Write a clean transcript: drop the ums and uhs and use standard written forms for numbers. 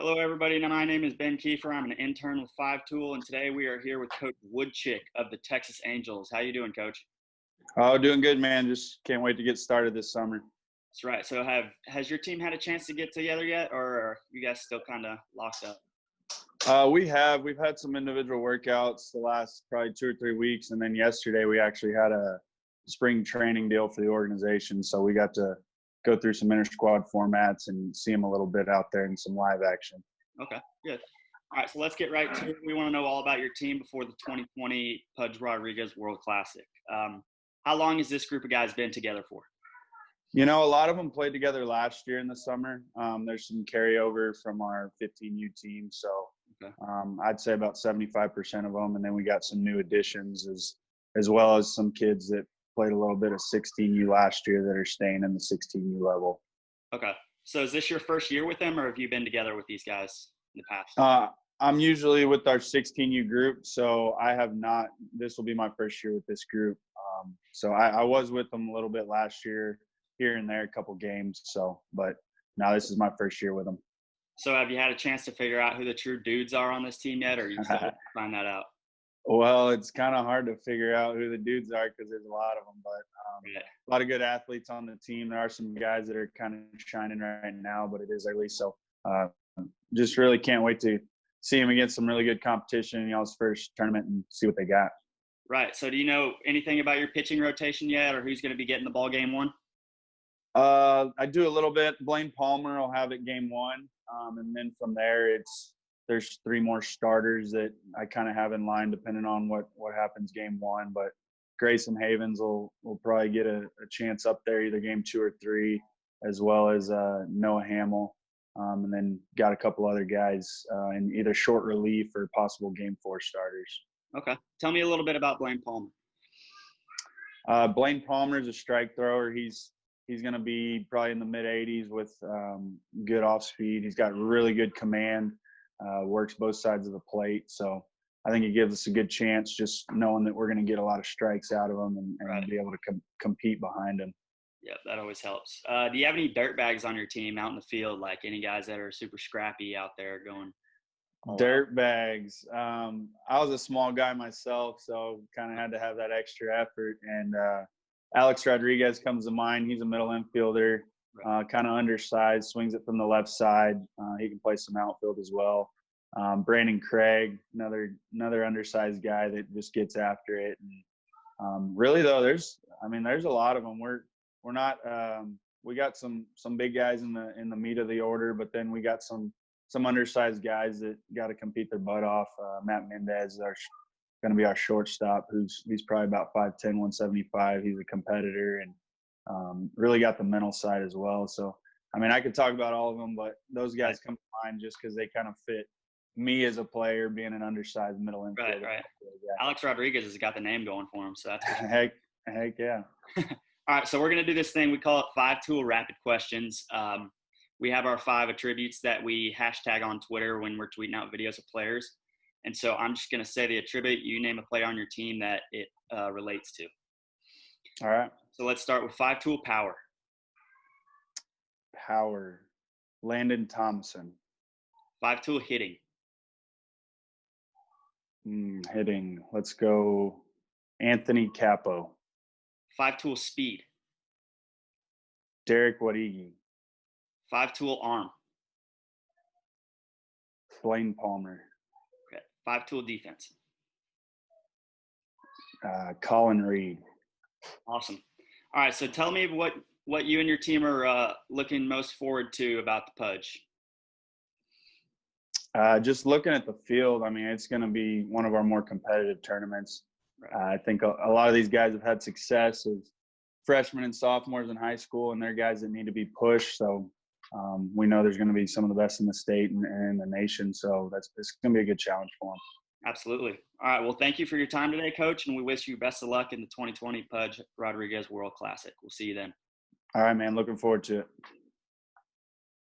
Hello, everybody. My name is Ben Kiefer. I'm an intern with Five Tool, and today we are here with Coach Woodchick of the Texas Angels. How you doing, Coach? Oh, doing good, man. Just can't wait to get started this summer. That's right. So, has your team had a chance to get together yet, or are you guys still kind of locked up? We've had some individual workouts the last probably 2 or 3 weeks, and then yesterday we actually had a spring training deal for the organization, so we got to go through some inter-squad formats and see them a little bit out there in some live action. Okay, good. All right, so let's get right to it. We want to know all about your team before the 2020 Pudge Rodriguez World Classic. How long has this group of guys been together for? You know, a lot of them played together last year in the summer. There's some carryover from our 15U team, so Okay. I'd say about 75% of them, and then we got some new additions as well as some kids that played a little bit of 16U last year that are staying in the 16U level. Okay. So is this your first year with them, or have you been together with these guys in the past? I'm usually with our 16U group, so I have not. This will be my first year with this group. So I was with them a little bit last year, here and there, a couple games. So, but now this is my first year with them. So have you had a chance to figure out who the true dudes are on this team yet, or are you still find that out? Well, it's kind of hard to figure out who the dudes are because there's a lot of them, but a lot of good athletes on the team. There are some guys that are kind of shining right now, but it is early. So just really can't wait to see them against some really good competition in y'all's first tournament and see what they got. Right. So do you know anything about your pitching rotation yet, or who's going to be getting the ball game one? I do a little bit. Blaine Palmer will have it game one. And then from there, there's 3 more starters that I kind of have in line depending on what happens game one. But Grayson Havens will probably get a chance up there either game 2 or 3, as well as Noah Hamill. And then got a couple other guys in either short relief or possible game 4 starters. Okay. Tell me a little bit about Blaine Palmer. Blaine Palmer is a strike thrower. He's going to be probably in the mid-80s with good off speed. He's got really good command, works both sides of the plate. So I think it gives us a good chance just knowing that we're going to get a lot of strikes out of him and be able to compete behind him. Yeah, that always helps. Do you have any dirt bags on your team out in the field, like any guys that are super scrappy out there going? Dirt bags. I was a small guy myself, so kind of had to have that extra effort. And Alex Rodriguez comes to mind. He's a middle infielder, kind of undersized, swings it from the left side. He can play some outfield as well. Brandon Craig, another undersized guy that just gets after it. And really though, there's a lot of them. We're not. We got some big guys in the meat of the order, but then we got some undersized guys that got to compete their butt off. Matt Mendez is going to be our shortstop, he's probably about 5'10", 175. He's a competitor and really got the mental side as well. So, I could talk about all of them, but those guys come to mind just because they kind of fit me as a player, being an undersized middle infielder. Right. Alex Rodriguez has got the name going for him, so that's heck yeah. All right, so we're going to do this thing. We call it 5 Tool Rapid Questions. We have our 5 attributes that we hashtag on Twitter when we're tweeting out videos of players. And so I'm just going to say the attribute. You name a player on your team that it relates to. All right. So let's start with 5 Tool Power. Power. Landon Thompson. 5 Tool Hitting. Hitting. Let's go Anthony Capo. 5 Tool Speed. Derek Wadigi. 5 Tool Arm. Blaine Palmer. Okay. 5 Tool Defense. Colin Reed. Awesome. All right, so tell me what you and your team are looking most forward to about the Pudge. Just looking at the field, it's going to be one of our more competitive tournaments. Right. I think a lot of these guys have had success as freshmen and sophomores in high school, and they're guys that need to be pushed. So we know there's going to be some of the best in the state and the nation. So it's going to be a good challenge for them. Absolutely. All right. Well, thank you for your time today, Coach, and we wish you best of luck in the 2020 Pudge Rodriguez World Classic. We'll see you then. All right, man. Looking forward to it.